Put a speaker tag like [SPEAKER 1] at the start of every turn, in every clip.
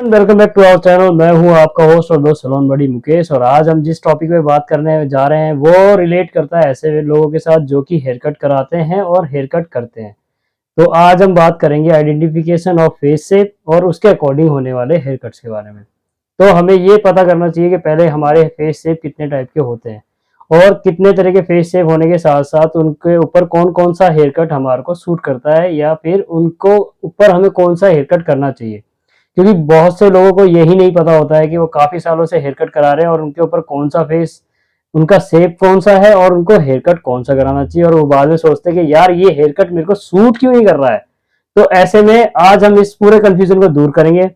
[SPEAKER 1] Welcome back to our channel. मैं हूं आपका होस्ट और दोस्त सलोन बड़ी मुकेश। और आज हम जिस टॉपिक पे बात करने जा रहे हैं वो रिलेट करता है ऐसे लोगों के साथ जो कि हेयर कट कराते हैं और हेयर कट करते हैं। तो आज हम बात करेंगे आइडेंटिफिकेशन ऑफ फेस शेप और उसके अकॉर्डिंग होने वाले हेयर कट्स के बारे में। तो हमें ये पता करना चाहिए कि पहले हमारे फेस शेप कितने टाइप के होते हैं और कितने तरह के फेस शेप होने के साथ साथ उनके ऊपर कौन कौन सा हेयर कट हमारे को सूट करता है या फिर उनको ऊपर हमें कौन सा हेयर कट करना चाहिए। क्योंकि बहुत से लोगों को यही नहीं पता होता है कि वो काफी सालों से हेयर कट करा रहे हैं और उनके ऊपर कौन सा फेस उनका शेप कौन सा है और उनको हेयर कट कौन सा कराना चाहिए। और वो बाद में सोचते हैं कि यार ये हेयर कट मेरे को सूट क्यों नहीं कर रहा है। तो ऐसे में आज हम इस पूरे कंफ्यूजन को दूर करेंगे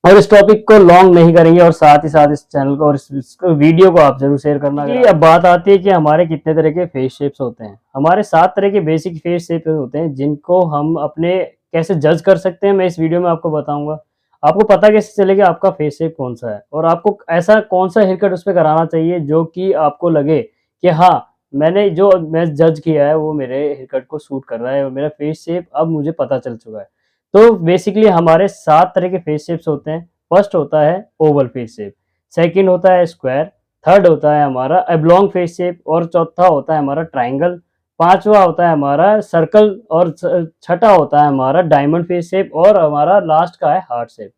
[SPEAKER 1] और इस टॉपिक को लॉन्ग नहीं करेंगे और साथ ही साथ इस चैनल को और इस वीडियो को आप जरूर शेयर करना। अब बात आती है कि हमारे कितने तरह के फेस शेप्स होते हैं। हमारे 7 तरह के बेसिक फेस शेप्स होते हैं जिनको हम अपने कैसे जज कर सकते हैं मैं इस वीडियो में आपको बताऊंगा। आपको पता कैसे चलेगा आपका फेस शेप कौन सा है और आपको ऐसा कौन सा हेयर कट उस पर कराना चाहिए जो कि आपको लगे कि हाँ मैं जज किया है वो मेरे हेयर कट को सूट कर रहा है और मेरा फेस शेप अब मुझे पता चल चुका है। तो बेसिकली हमारे 7 तरह के फेस शेप्स होते हैं। फर्स्ट होता है ओवल फेस शेप, सेकंड होता है स्क्वायर, थर्ड होता है हमारा एब्लॉन्ग फेस शेप और चौथा होता है हमारा ट्राइंगल, पांचवा होता है हमारा सर्कल और छठा होता है हमारा डायमंड फेस शेप और हमारा लास्ट का है हार्ट शेप।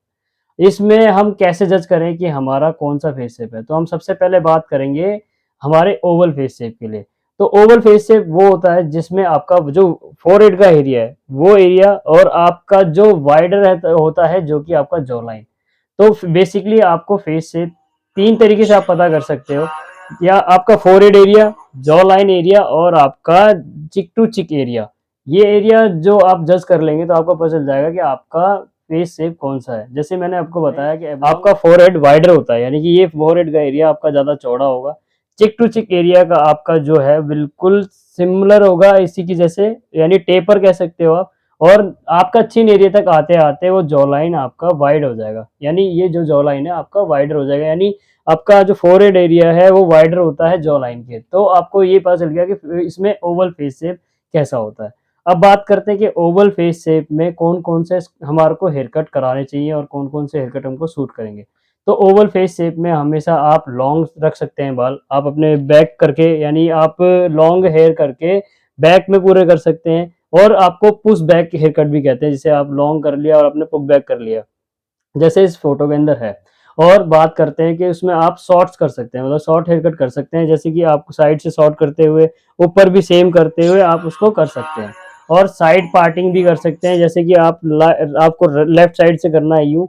[SPEAKER 1] इसमें हम कैसे जज करें कि हमारा कौन सा फेस शेप है। तो हम सबसे पहले बात करेंगे हमारे ओवल फेस शेप के लिए। तो ओवल फेस शेप वो होता है जिसमें आपका जो फोरहेड का एरिया है वो एरिया और आपका जो वाइडर होता है जो कि आपका जॉ लाइन। तो बेसिकली आपको फेस शेप 3 तरीके से आप पता कर सकते हो, या आपका forehead area, jaw line area और आपका चिक टू चिक एरिया। ये एरिया जो आप जज कर लेंगे तो आपको पता चल जाएगा कि आपका फेस शेप कौन सा है। जैसे मैंने आपको बताया कि आपका फोरहेड वाइडर होता है यानी कि ये फोरहेड का एरिया आपका ज्यादा चौड़ा होगा। चिक टू चिक एरिया का आपका जो है बिल्कुल सिमिलर होगा इसी की जैसे, यानी टेपर कह सकते हो आप। और आपका चिन एरिया तक आते आते वो जॉ लाइन आपका वाइड हो जाएगा, यानी ये जो जॉ लाइन है आपका वाइडर हो जाएगा। यानी आपका जो फोरहेड एरिया है वो वाइडर होता है जॉ लाइन के। तो आपको ये पता चल गया कि इसमें ओवल फेस शेप कैसा होता है। अब बात करते हैं कि ओवल फेस शेप में कौन कौन से हमारे को हेयर कट कराने चाहिए और कौन कौन से हेयर कट हमको सूट करेंगे। तो ओवल फेस शेप में हमेशा आप लॉन्ग रख सकते हैं बाल, आप अपने बैक करके यानी आप लॉन्ग हेयर करके बैक में पूरे कर सकते हैं। और आपको पुश बैक हेयर कट भी कहते हैं, जिसे आप लॉन्ग कर लिया और अपने पुश बैक कर लिया जैसे इस फोटो के अंदर है। और बात करते हैं कि उसमें आप शॉर्ट्स कर सकते हैं, मतलब शॉर्ट हेयर कट कर सकते हैं, जैसे कि आप साइड से शॉर्ट करते हुए ऊपर भी सेम करते हुए आप उसको कर सकते हैं। और साइड पार्टिंग भी कर सकते हैं, जैसे कि आपको लेफ्ट साइड से करना है यूं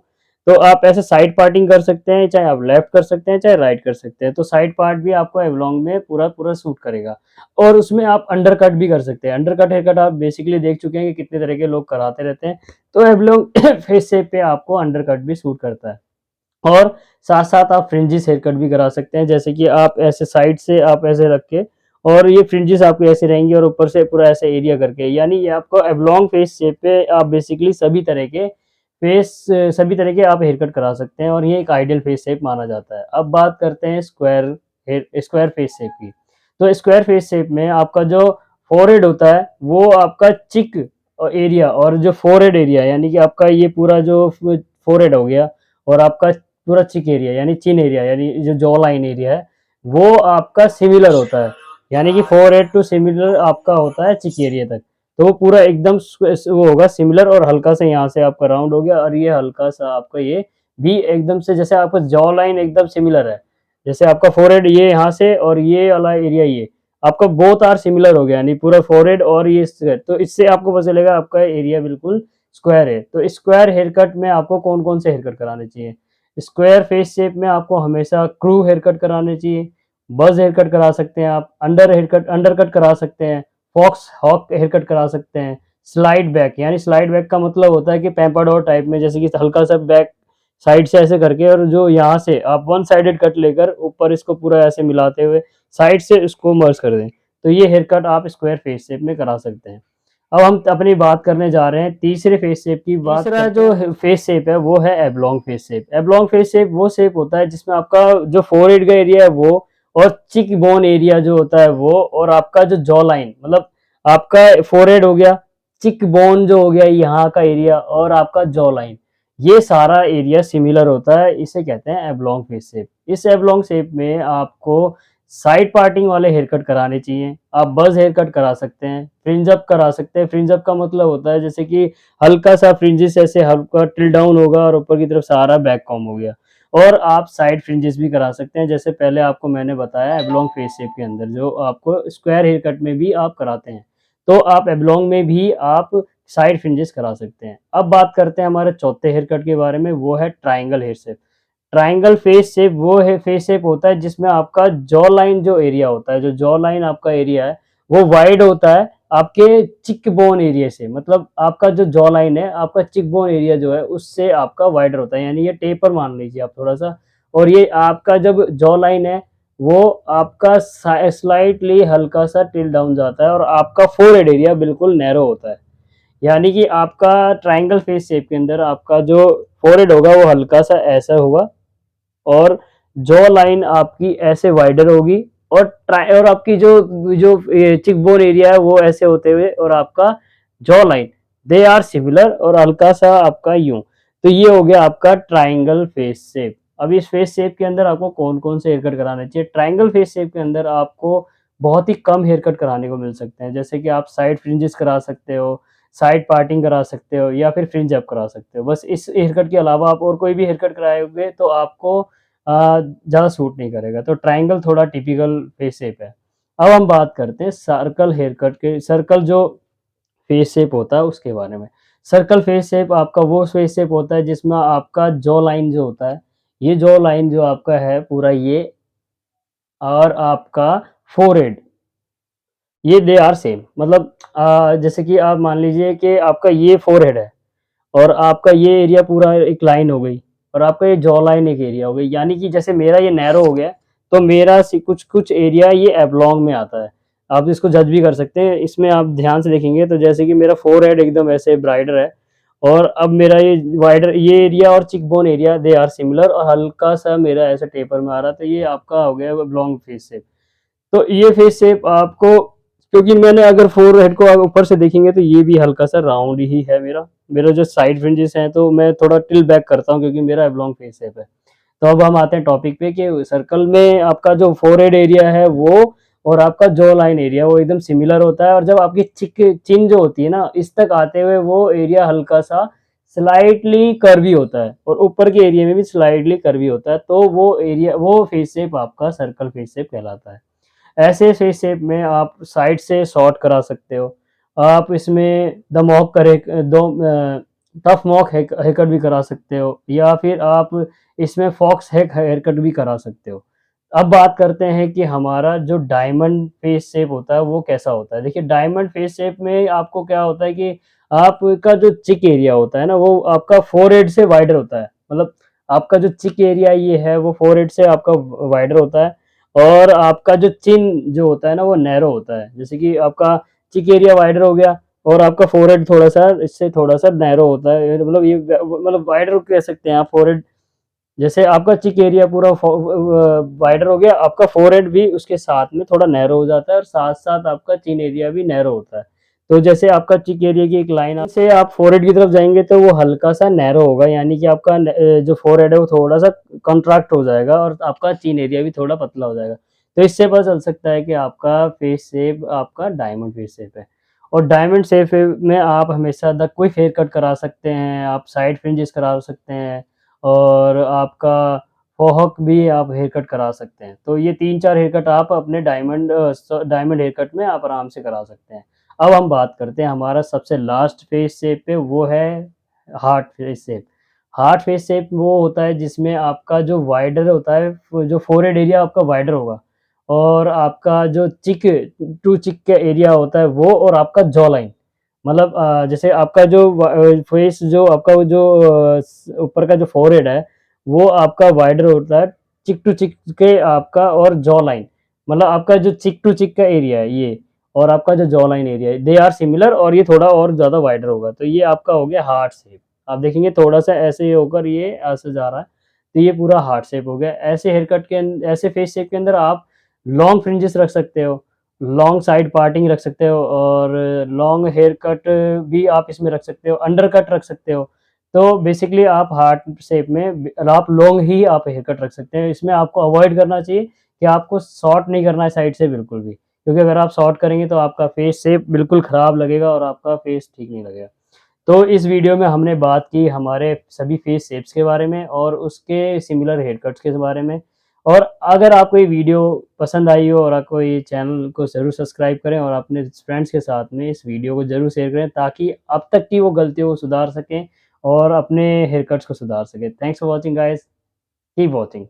[SPEAKER 1] तो आप ऐसे साइड पार्टिंग कर सकते हैं, चाहे आप लेफ्ट कर सकते हैं चाहे राइट कर सकते हैं। तो साइड पार्ट भी आपको एवलॉन्ग में पूरा पूरा सूट करेगा। और उसमें आप अंडर कट भी कर सकते हैं। अंडर कट हेयर कट आप बेसिकली देख चुके हैं कि कितने तरह के लोग कराते रहते हैं। तो एवलॉन्ग फेस शेप पे आपको अंडर कट भी सूट करता है। और साथ साथ आप फ्रिंजेस हेयर कट भी करा सकते हैं, जैसे कि आप ऐसे साइड से आप ऐसे रख के और ये फ्रिंजेस आपको ऐसे रहेंगी और ऊपर से पूरा ऐसे एरिया करके, यानी ये आपको एवलॉन्ग फेस शेप पे आप बेसिकली सभी तरह के आप हेयर कट करा सकते हैं और ये एक आइडियल फेस शेप माना जाता है। अब बात करते हैं स्क्वायर फेस शेप की। तो स्क्वायर फेस शेप में आपका जो फोरहेड होता है वो आपका चिक एरिया और जो फोरहेड एरिया यानी कि आपका ये पूरा जो फोरहेड हो गया और आपका पूरा चिक एरिया यानी चिन एरिया यानी जो जॉ लाइन एरिया है वो आपका सिमिलर होता है, यानी कि फोरहेड टू सिमिलर आपका होता है चिक एरिया तक। तो वो पूरा एकदम वो होगा सिमिलर और हल्का से यहाँ से आपका राउंड हो गया और ये हल्का सा आपका ये भी एकदम से जैसे आपका जॉ लाइन एकदम सिमिलर है, जैसे आपका फोरहेड ये यहाँ से और ये वाला एरिया ये आपका बोथ आर सिमिलर हो गया, यानी पूरा फोरहेड और ये तो इससे आपको पता चलेगा आपका एरिया बिल्कुल स्क्वायर है। तो स्क्वायर हेयर कट में आपको कौन कौन से हेयर कट कराने चाहिए। स्क्वायर फेस शेप में आपको हमेशा क्रू हेयर कट कराने चाहिए, बज हेयर कट करा सकते हैं आप, अंडर कट करा सकते हैं, फॉक्स हॉक हेयर कट करा सकते हैं, स्लाइड बैक यानी स्लाइड बैक का मतलब होता है कि पैम्पाडोर टाइप में, जैसे कि हल्का सा बैक साइड से ऐसे करके और जो यहाँ से आप वन साइडेड कट लेकर ऊपर इसको पूरा ऐसे मिलाते हुए साइड से इसको मर्ज कर दें। तो ये हेयर कट आप स्क्वायर फेस शेप में करा सकते हैं। अब हम अपनी बात करने जा रहे हैं तीसरे फेस शेप की बात। तीसरा जो फेस शेप है वो है एब्लॉन्ग फेस शेप। एब्लॉन्ग फेस शेप वो शेप होता है जिसमें आपका जो फोरहेड का एरिया है वो और चिक बोन एरिया जो होता है वो और आपका जो जॉ लाइन मतलब आपका फोरहेड हो गया, चिक बोन जो हो गया यहाँ का एरिया और आपका जॉ लाइन, ये सारा एरिया सिमिलर होता है, इसे कहते हैं एबलॉन्ग फेस शेप। इस एबलॉन्ग शेप में आपको साइड पार्टिंग वाले हेयर कट कराने चाहिए। आप बज़ हेयर कट करा सकते हैं, फ्रिंज अप करा सकते हैं। फ्रिंज अप का मतलब होता है जैसे कि हल्का-सा फ्रिंजेस ऐसे हल्का टिल डाउन होगा और ऊपर की तरफ सारा बैक कॉम्ब हो गया। और आप साइड फ्रिंजेस भी करा सकते हैं, जैसे पहले आपको मैंने बताया एबलॉन्ग फेस शेप के अंदर जो आपको स्क्वायर हेयर कट में भी आप कराते हैं। तो आप एबलॉन्ग में भी आप साइड फ्रिंजेस करा सकते हैं। अब बात करते हैं हमारे चौथे हेयर कट के बारे में, वो है triangle hair shape. Triangle face shape वो है फेस शेप होता है जिसमें आपका जॉ लाइन जो एरिया होता है, जो जॉ लाइन आपका एरिया है, वो वाइड होता है आपके चिक बोन एरिया से। मतलब आपका जो जॉ लाइन है, आपका चिक बोन एरिया जो है उससे आपका वाइडर होता है, यानी ये टेपर मान लीजिए आप थोड़ा-सा। और ये आपका जब जॉ लाइन है, वो आपका स्लाइटली हल्का-सा टिल डाउन जाता है और आपका फोरहेड एरिया बिल्कुल नैरो होता है। यानी कि आपका ट्रायंगल फेस शेप के अंदर आपका जो फोरहेड होगा वो हल्का-सा ऐसा होगा और जॉ लाइन आपकी ऐसे वाइडर होगी और और आपकी जो जो चिक बोन एरिया है वो ऐसे होते हुए और आपका jawline they are similar और हल्का सा आपका यूं। तो ये हो गया आपका ट्राइंगल फेस शेप। अब इस फेस शेप के अंदर आपको कौन कौन से हेयर कट कराने चाहिए? ट्राइंगल फेस शेप के अंदर आपको बहुत ही कम हेयर कट कराने को मिल सकते हैं, जैसे कि आप साइड फ्रिंजेस करा सकते हो, साइड पार्टिंग करा सकते हो या फिर फ्रिंज अप करा सकते हो। बस इस हेयर कट के अलावा आप और कोई भी हेयर कट कराओगे तो आपको ज़्यादा सूट नहीं करेगा। तो ट्रायंगल थोड़ा टिपिकल फेस शेप है। अब हम बात करते हैं सर्कल हेयर कट के, सर्कल जो फेस शेप होता है उसके बारे में। सर्कल फेस शेप आपका वो फेस शेप होता है जिसमें आपका जॉ लाइन जो होता है, ये जॉ लाइन जो आपका है पूरा ये और आपका फोरहेड, ये दे आर सेम। मतलब जैसे कि आप मान लीजिए कि आपका ये फोरहेड है और आपका ये एरिया पूरा एक लाइन हो गई और आपका ये जॉ लाइन एक एरिया हो गई, यानी कि जैसे मेरा ये नैरो हो गया तो मेरा कुछ कुछ एरिया ये एबलॉन्ग में आता है। आप इसको जज भी कर सकते हैं, इसमें आप ध्यान से देखेंगे तो जैसे कि मेरा फोरहेड एकदम ऐसे ब्राइडर है और अब मेरा ये वाइडर ये एरिया और cheekbone area they are similar और हल्का सा मेरा ऐसे टेपर में आ रहा, तो ये आपका हो गया एबलॉन्ग फेस शेप। तो ये फेस शेप आपको, क्योंकि मैंने अगर फोरहेड को आप ऊपर से देखेंगे तो ये भी हल्का सा राउंड ही है मेरा। मेरा जो साइड फ्रिंजेस हैं तो मैं थोड़ा टिल बैक करता हूँ क्योंकि मेरा एबलॉन्ग फेस शेप है। तो अब हम आते हैं टॉपिक पे कि सर्कल में आपका जो फोरहेड एरिया है वो और आपका जॉ लाइन एरिया वो एकदम सिमिलर होता है और जब आपकी चिन जो होती है ना इस तक आते हुए वो एरिया हल्का सा स्लाइटली कर्वी होता है और ऊपर के एरिया में भी स्लाइटली कर्वी होता है, तो वो एरिया वो फेस शेप आपका सर्कल फेस शेप कहलाता है। ऐसे फेस शेप में आप साइड से शॉर्ट करा सकते हो। आप इसमें द मॉक करे दो टफ मॉक हेयर कट भी करा सकते हो या फिर आप इसमें फॉक्स हेयर कट भी करा सकते हो। अब बात करते हैं कि हमारा जो डायमंड फेस शेप होता है वो कैसा होता है। देखिए डायमंड फेस शेप में आपको क्या होता है कि आपका जो चिक एरिया होता है ना वो आपका फोरहेड से वाइडर होता है। मतलब आपका जो चिक एरिया ये है वो फोरहेड से आपका वाइडर होता है और आपका जो चिन जो होता है ना वो नैरो होता है। जैसे कि आपका चिक एरिया वाइडर हो गया और आपका फोरहेड थोड़ा-सा इससे थोड़ा-सा नैरो होता है। मतलब ये मतलब वाइडर कह सकते हैं आप फोरहेड। जैसे आपका चिक एरिया पूरा वाइडर हो गया, आपका फोरहेड भी उसके साथ में थोड़ा नैरो हो जाता है और साथ-साथ आपका चिन एरिया भी नैरो होता है। तो जैसे आपका चिक एरिया की एक लाइन से आप फोरहेड की तरफ जाएँगे तो वो हल्का-सा नैरो होगा, यानी कि आपका जो फोरहेड है वो थोड़ा-सा कॉन्ट्रैक्ट हो जाएगा और आपका चिन एरिया भी थोड़ा पतला हो जाएगा। तो इससे पता चल सकता है कि आपका फेस शेप आपका डायमंड फेस शेप है। और डायमंड शेप में आप हमेशा द क्विक हेयर कट करा सकते हैं, आप साइड फ्रिंजेस करा सकते हैं और आपका फ़ोहक भी आप हेयर कट करा सकते हैं। तो ये 3-4 हेयर कट आप अपने डायमंड हेयर कट में आप आराम से करा सकते हैं। अब हम बात करते हैं हमारा सबसे लास्ट फेस शेप पे, वो है heart face shape. Heart face shape वो होता है जिसमें आपका जो वाइडर होता है, जो फोरहेड एरिया आपका वाइडर होगा और आपका जो टू चिक का एरिया होता है वो और आपका जॉ लाइन। मतलब जैसे आपका जो फेस जो आपका वो जो ऊपर का जो फोरहेड है, वो आपका वाइडर होता है चिक टू चिक के आपका और जॉ लाइन। मतलब आपका जो चिक टू चिक का एरिया है ये और आपका जो जॉ लाइन एरिया है, दे आर सिमिलर और ये थोड़ा और ज़्यादा वाइडर होगा। तो ये आपका हो गया हार्ट शेप। आप देखेंगे थोड़ा-सा ऐसे ही होकर ये ऐसे जा रहा है, तो ये पूरा हार्ट शेप हो गया। ऐसे हेयर कट के ऐसे फेस शेप के अंदर आप लॉन्ग फ्रिंजेस रख सकते हो, लॉन्ग साइड पार्टिंग रख सकते हो और लॉन्ग हेयर कट भी आप इसमें रख सकते हो, अंडर कट रख सकते हो। तो बेसिकली आप हार्ट शेप में आप लॉन्ग ही आप हेयर कट रख सकते हैं। इसमें आपको अवॉइड करना चाहिए कि आपको शॉर्ट नहीं करना है साइड से बिल्कुल भी, क्योंकि अगर आप शॉर्ट करेंगे तो आपका फेस शेप बिल्कुल ख़राब लगेगा और आपका फेस ठीक नहीं लगेगा। तो इस वीडियो में हमने बात की हमारे सभी फेस शेप्स के बारे में और उसके सिमिलर हेयर कट्स के बारे में। और अगर आपको ये वीडियो पसंद आई हो और आपको ये चैनल को ज़रूर सब्सक्राइब करें और अपने फ्रेंड्स के साथ में इस वीडियो को ज़रूर शेयर करें, ताकि अब तक की वो गलतियों को सुधार सकें और अपने हेयर कट्स को सुधार सकें। Thanks for watching guys, keep watching.